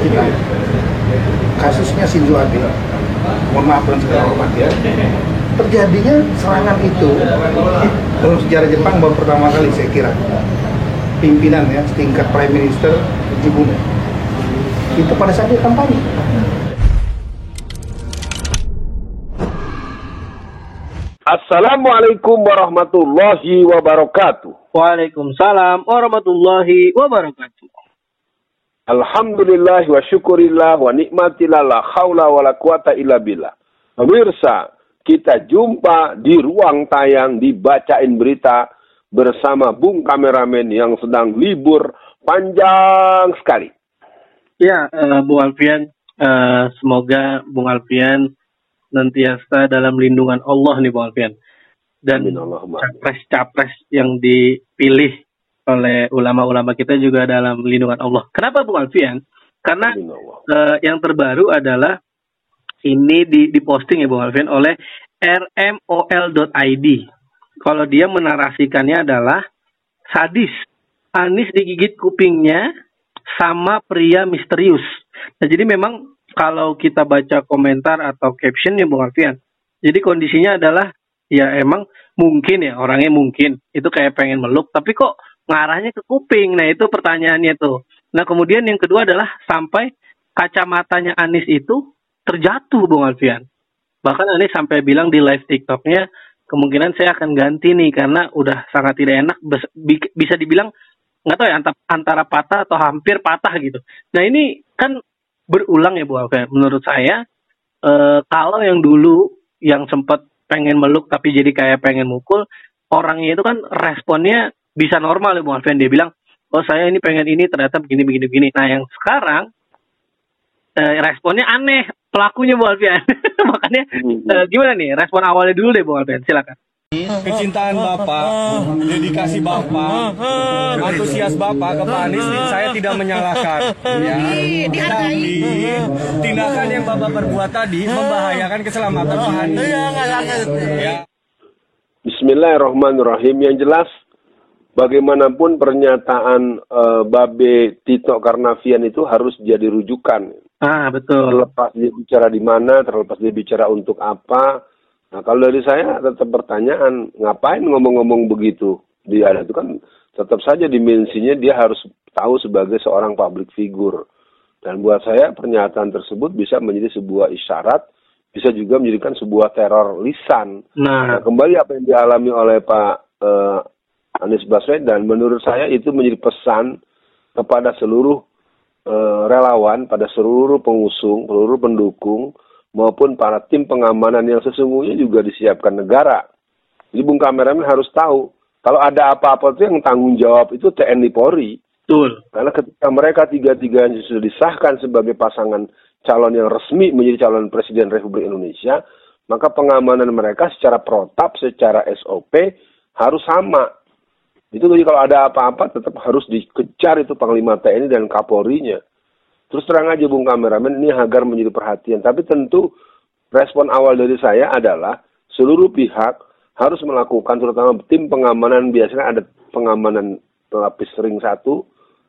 kita, kasusnya Shinzo Abe, mohon maaf dan segala hormat ya, terjadinya serangan itu dalam sejarah Jepang baru pertama kali saya kira pimpinan ya setingkat Prime Minister dibunuh itu pada saat dia kampanye. Assalamualaikum warahmatullahi wabarakatuh. Waalaikumsalam warahmatullahi wabarakatuh. Alhamdulillah wa syukurillah wa nikmatillah la haula wa la quwata illa billah. Pemirsa, kita jumpa di ruang tayang dibacain berita bersama Bung Kameramen yang sedang libur panjang sekali. Ya, Bung Alfian, semoga Bung Alfian nantiasa dalam lindungan Allah nih Bung Alfian. Dan capres-capres yang dipilih oleh ulama-ulama kita juga dalam lindungan Allah. Kenapa Bung Alfian? Karena yang terbaru adalah ini diposting ya Bung Alfian oleh rmol.id. Kalau dia menarasikannya adalah sadis. Anies digigit kupingnya sama pria misterius. Nah, jadi memang kalau kita baca komentar atau captionnya Bung Alfian, jadi kondisinya adalah ya emang mungkin ya orangnya mungkin itu kayak pengen meluk, tapi kok ngarahnya ke kuping. Nah itu pertanyaannya tuh. Nah kemudian yang kedua adalah sampai kacamatanya Anies itu terjatuh Bung Alfian. Bahkan Anies sampai bilang di live TikToknya, kemungkinan saya akan ganti nih karena udah sangat tidak enak, bisa dibilang nggak tahu ya antara patah atau hampir patah gitu. Nah ini kan berulang ya Bu Alfian. Menurut saya kalau yang dulu yang sempat pengen meluk tapi jadi kayak pengen mukul, orangnya itu kan responnya bisa normal ya Bu Alfian. Dia bilang, oh saya ini pengen ini ternyata begini. Nah yang sekarang responnya aneh pelakunya Bu Alfian. Makanya gimana nih respon awalnya dulu deh Bu Alfian, silakan. Kecintaan Bapak, dedikasi Bapak, antusias Bapak ke Pak Anies, saya tidak menyalahkan. Ya. Tapi tindakan yang Bapak perbuat tadi membahayakan keselamatan Pak Anies. Ya. Bismillahirrahmanirrahim. Yang jelas, bagaimanapun pernyataan Babe Tito Karnavian itu harus jadi rujukan. Betul. Terlepas dia bicara di mana, terlepas dia bicara untuk apa. Nah, kalau dari saya tetap pertanyaan, ngapain ngomong-ngomong begitu? Dia itu kan tetap saja dimensinya dia harus tahu sebagai seorang public figure. Dan buat saya pernyataan tersebut bisa menjadi sebuah isyarat, bisa juga menjadikan sebuah teror lisan. Nah kembali apa yang dialami oleh Pak Anies Baswedan, menurut saya itu menjadi pesan kepada seluruh relawan, pada seluruh pengusung, seluruh pendukung, maupun para tim pengamanan yang sesungguhnya juga disiapkan negara. Jadi Bung Kameramen harus tahu, kalau ada apa-apa itu yang tanggung jawab itu TNI Polri. Betul. Karena ketika mereka tiga-tiganya sudah disahkan sebagai pasangan calon yang resmi menjadi calon Presiden Republik Indonesia, maka pengamanan mereka secara protap, secara SOP harus sama. Itu jadi kalau ada apa-apa tetap harus dikejar itu Panglima TNI dan Kapolrinya. Terus terang aja Bung Kameramen, ini agar menjadi perhatian. Tapi tentu respon awal dari saya adalah seluruh pihak harus melakukan, terutama tim pengamanan, biasanya ada pengamanan pelapis ring 1,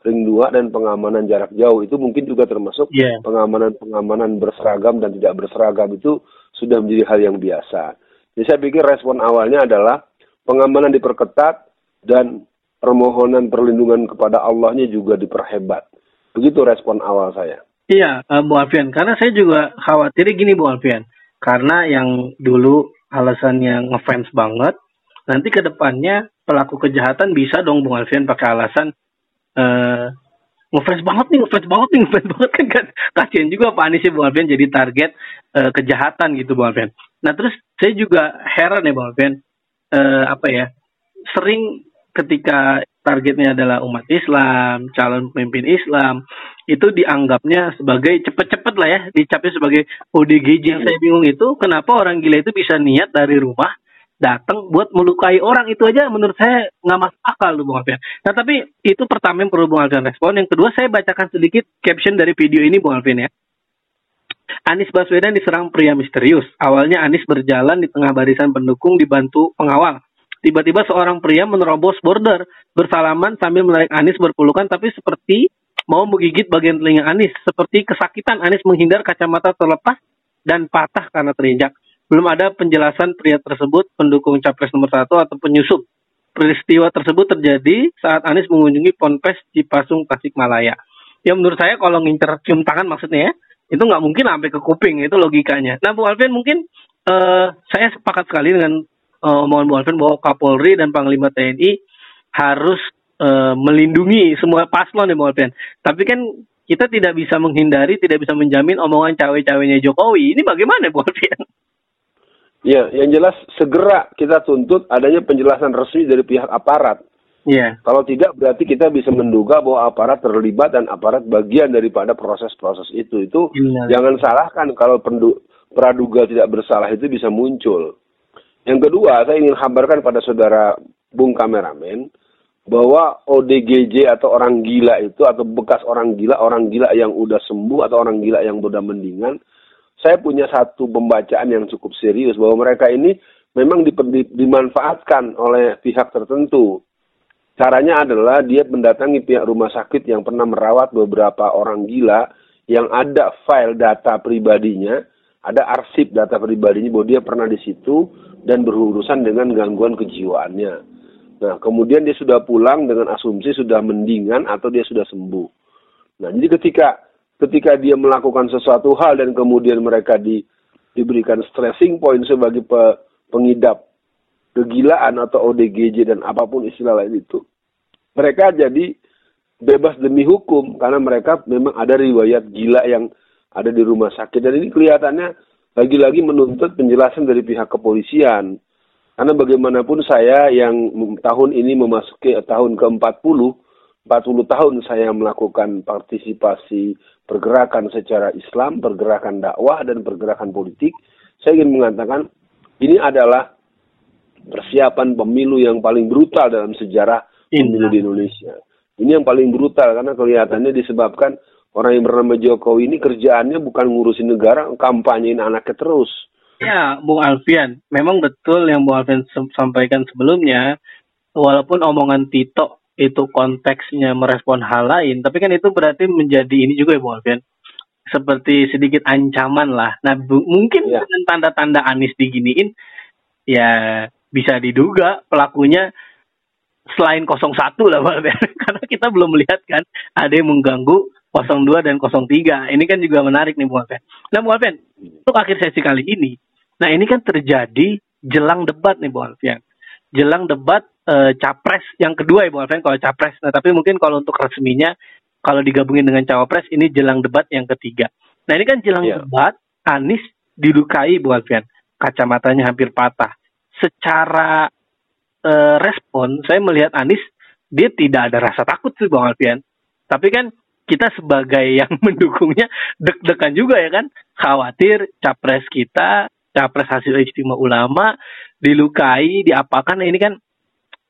ring 2, dan pengamanan jarak jauh. Itu mungkin juga termasuk pengamanan berseragam dan tidak berseragam, itu sudah menjadi hal yang biasa. Jadi saya pikir respon awalnya adalah pengamanan diperketat dan permohonan perlindungan kepada Allahnya juga diperhebat. Begitu respon awal saya. Iya, Bu Alfian. Karena saya juga khawatir gini, Bu Alfian. Karena yang dulu alasannya ngefans banget, nanti ke depannya pelaku kejahatan bisa dong, Bu Alfian, pakai alasan ngefans banget kan kasihan juga Pak Anies, Bu Alfian, jadi target kejahatan gitu, Bu Alfian. Nah, terus saya juga heran ya, Bu Alfian. Sering ketika targetnya adalah umat Islam, calon pemimpin Islam, itu dianggapnya sebagai cepet-cepet lah ya, dicapnya sebagai ODGJ. Yang saya bingung itu, kenapa orang gila itu bisa niat dari rumah, datang buat melukai orang, itu aja menurut saya nggak masuk akal tuh Bung Alfian. Nah tapi itu pertama yang perlu Bung Alfian respon. Yang kedua, saya bacakan sedikit caption dari video ini Bung Alfian ya. Anies Baswedan diserang pria misterius. Awalnya Anies berjalan di tengah barisan pendukung dibantu pengawal. Tiba-tiba seorang pria menerobos border, bersalaman sambil menarik Anies berpelukan, tapi seperti mau menggigit bagian telinga Anies. Seperti kesakitan Anies menghindar kacamata terlepas dan patah karena terinjak. Belum ada penjelasan pria tersebut pendukung Capres nomor 1 atau penyusup. Peristiwa tersebut terjadi saat Anies mengunjungi Ponpes Cipasung, Tasikmalaya. Ya menurut saya kalau ngincer cium tangan maksudnya ya, itu nggak mungkin sampai ke kuping, itu logikanya. Nah Bu Alvin, mungkin saya sepakat sekali dengan omongan Bu Alvin bahwa Kapolri dan Panglima TNI harus melindungi semua paslon ya Bu Alvin. Tapi kan kita tidak bisa menghindari, tidak bisa menjamin omongan cawe-cawenya Jokowi. Ini bagaimana Bu Alvin? Ya, yang jelas segera kita tuntut adanya penjelasan resmi dari pihak aparat. Iya. Kalau tidak berarti kita bisa menduga bahwa aparat terlibat dan aparat bagian daripada proses-proses itu. Itu jangan salahkan kalau praduga tidak bersalah itu bisa muncul. Yang kedua, saya ingin kabarkan pada saudara Bung Kameramen bahwa ODGJ atau orang gila itu atau bekas orang gila yang udah sembuh atau orang gila yang udah mendingan, saya punya satu pembacaan yang cukup serius bahwa mereka ini memang dimanfaatkan oleh pihak tertentu. Caranya adalah dia mendatangi pihak rumah sakit yang pernah merawat beberapa orang gila yang ada file data pribadinya, ada arsip data pribadinya bahwa dia pernah di situ dan berurusan dengan gangguan kejiwaannya. Nah, kemudian dia sudah pulang dengan asumsi sudah mendingan atau dia sudah sembuh. Nah, jadi ketika dia melakukan sesuatu hal dan kemudian mereka diberikan stressing point sebagai pengidap kegilaan atau ODGJ dan apapun istilah lain itu, mereka jadi bebas demi hukum karena mereka memang ada riwayat gila yang ada di rumah sakit. Dan ini kelihatannya lagi-lagi menuntut penjelasan dari pihak kepolisian. Karena bagaimanapun saya yang tahun ini memasuki tahun ke-40 tahun saya melakukan partisipasi pergerakan secara Islam, pergerakan dakwah, dan pergerakan politik. Saya ingin mengatakan ini adalah persiapan pemilu yang paling brutal dalam sejarah pemilu di Indonesia. Ini yang paling brutal karena kelihatannya disebabkan orang yang bernama Jokowi ini kerjaannya bukan ngurusin negara, kampanyein anaknya terus. Ya, Bung Alfian, memang betul yang Bung Alfian sampaikan sebelumnya, walaupun omongan Tito itu konteksnya merespon hal lain, tapi kan itu berarti menjadi ini juga ya Bu Alfian, seperti sedikit ancaman lah. Nah mungkin dengan tanda-tanda Anies diginiin, ya bisa diduga pelakunya selain 01 lah Bu Alfian, karena kita belum melihat kan ada yang mengganggu 02 dan 03. Ini kan juga menarik nih Bu Alfian. Nah Bu Alfian, untuk akhir sesi kali ini, nah ini kan terjadi jelang debat nih Bu Alfian. Jelang debat capres yang kedua ya Bu Alfian kalau capres. Nah tapi mungkin kalau untuk resminya kalau digabungin dengan cawapres ini jelang debat yang ketiga. Nah ini kan jelang debat Anies dilukai Bu Alfian, kacamatanya hampir patah. Secara respon saya melihat Anies dia tidak ada rasa takut sih Bang Alfian. Tapi kan kita sebagai yang mendukungnya deg-degan juga ya kan, khawatir capres kita, capres hasil ijtima ulama dilukai, diapakan. Nah, ini kan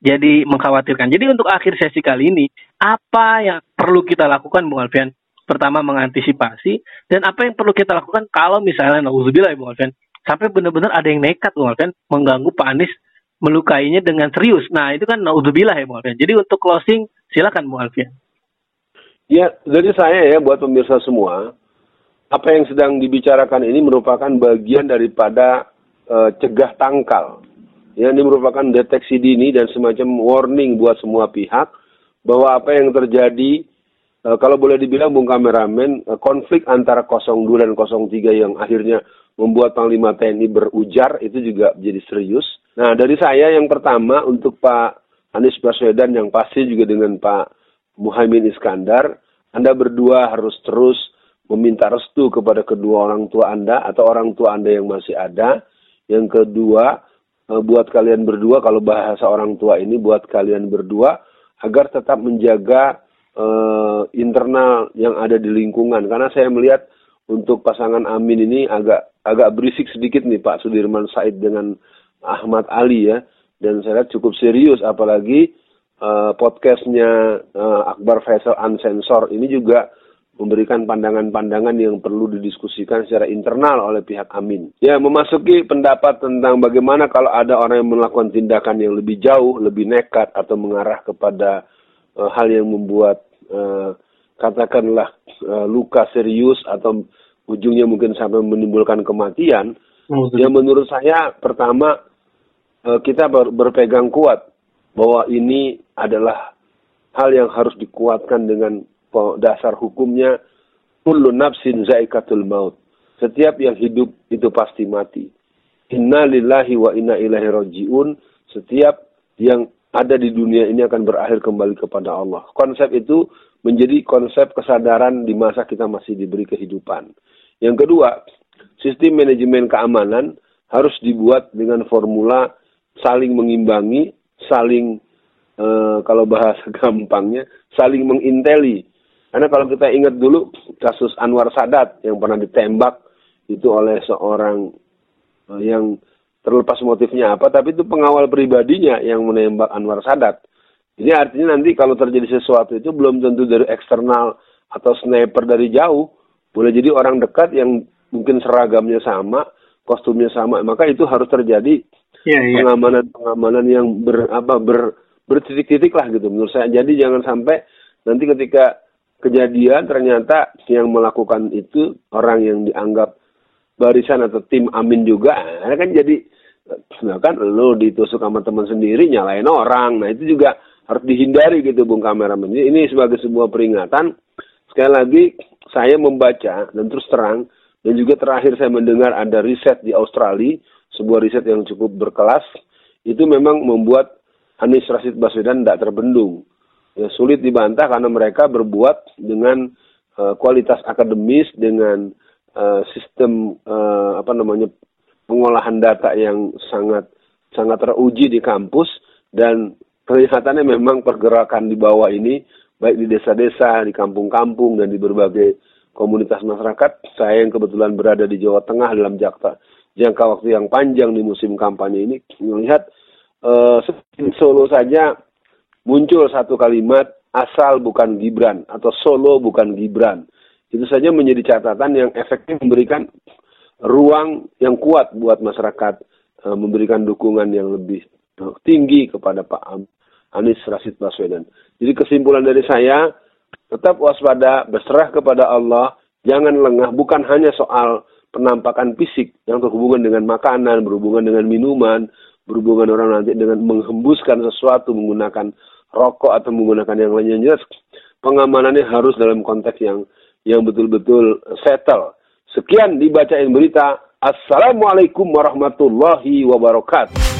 jadi mengkhawatirkan. Jadi untuk akhir sesi kali ini, apa yang perlu kita lakukan, Bung Alfian? Pertama, mengantisipasi. Dan apa yang perlu kita lakukan kalau misalnya, na'udzubillah ya Bung Alfian, sampai benar-benar ada yang nekat, Bung Alfian, mengganggu Pak Anies, melukainya dengan serius. Nah, itu kan na'udzubillah ya Bung Alfian. Jadi untuk closing, silakan Bung Alfian. Ya, dari saya ya, buat pemirsa semua, apa yang sedang dibicarakan ini merupakan bagian daripada cegah tangkal. Ya, ini merupakan deteksi dini dan semacam warning buat semua pihak bahwa apa yang terjadi, kalau boleh dibilang Bung Kameramen, konflik antara 02 dan 03 yang akhirnya membuat Panglima TNI berujar itu juga jadi serius. Nah, dari saya yang pertama untuk Pak Anies Baswedan yang pasti juga dengan Pak Muhaimin Iskandar, Anda berdua harus terus meminta restu kepada kedua orang tua Anda atau orang tua Anda yang masih ada. Yang kedua, buat kalian berdua, kalau bahasa orang tua ini buat kalian berdua, agar tetap menjaga internal yang ada di lingkungan. Karena saya melihat untuk pasangan Amin ini agak berisik sedikit nih Pak Sudirman Said dengan Ahmad Ali ya. Dan saya lihat cukup serius, apalagi podcastnya Akbar Faisal Unsensor ini juga memberikan pandangan-pandangan yang perlu didiskusikan secara internal oleh pihak Amin. Ya, memasuki pendapat tentang bagaimana kalau ada orang yang melakukan tindakan yang lebih jauh, lebih nekat, atau mengarah kepada hal yang membuat katakanlah luka serius atau ujungnya mungkin sampai menimbulkan kematian, ya menurut saya pertama kita berpegang kuat bahwa ini adalah hal yang harus dikuatkan dengan dasar hukumnya kullu nafsin zaikatul maut. Setiap yang hidup itu pasti mati. Inna lillahi wa inna ilaihi rajiun. Setiap yang ada di dunia ini akan berakhir kembali kepada Allah. Konsep itu menjadi konsep kesadaran di masa kita masih diberi kehidupan. Yang kedua, sistem manajemen keamanan harus dibuat dengan formula saling mengimbangi, saling kalau bahasa gampangnya, saling menginteli. Karena kalau kita ingat dulu kasus Anwar Sadat yang pernah ditembak itu oleh seorang yang terlepas motifnya apa, tapi itu pengawal pribadinya yang menembak Anwar Sadat. Ini artinya nanti kalau terjadi sesuatu itu belum tentu dari eksternal atau sniper dari jauh, boleh jadi orang dekat yang mungkin seragamnya sama, kostumnya sama, maka itu harus terjadi pengamanan yang bertitik-titik lah gitu menurut saya. Jadi jangan sampai nanti ketika kejadian ternyata yang melakukan itu orang yang dianggap barisan atau tim amin juga, kan jadi kan lo ditusuk sama teman sendiri nyalain orang. Nah itu juga harus dihindari gitu Bung Kameramen. Ini sebagai sebuah peringatan. Sekali lagi saya membaca dan terus terang, dan juga terakhir saya mendengar ada riset di Australia, sebuah riset yang cukup berkelas, itu memang membuat Anies Rashid Baswedan tidak terbendung. Ya, sulit dibantah karena mereka berbuat dengan kualitas akademis, dengan sistem pengolahan data yang sangat teruji di kampus, dan kelihatannya memang pergerakan di bawah ini baik di desa-desa, di kampung-kampung, dan di berbagai komunitas masyarakat. Saya yang kebetulan berada di Jawa Tengah dalam jangka waktu yang panjang di musim kampanye ini, melihat Solo saja muncul satu kalimat asal bukan Gibran atau Solo bukan Gibran. Itu saja menjadi catatan yang efektif memberikan ruang yang kuat buat masyarakat, memberikan dukungan yang lebih tinggi kepada Pak Anies Rashid Baswedan. Jadi kesimpulan dari saya, tetap waspada, berserah kepada Allah, jangan lengah, bukan hanya soal penampakan fisik yang terhubungan dengan makanan, berhubungan dengan minuman, berhubungan orang nanti dengan menghembuskan sesuatu, menggunakan rokok atau menggunakan yang lainnya. Jelas pengamanannya harus dalam konteks yang betul-betul settle. Sekian dibacain berita. Assalamualaikum warahmatullahi wabarakatuh.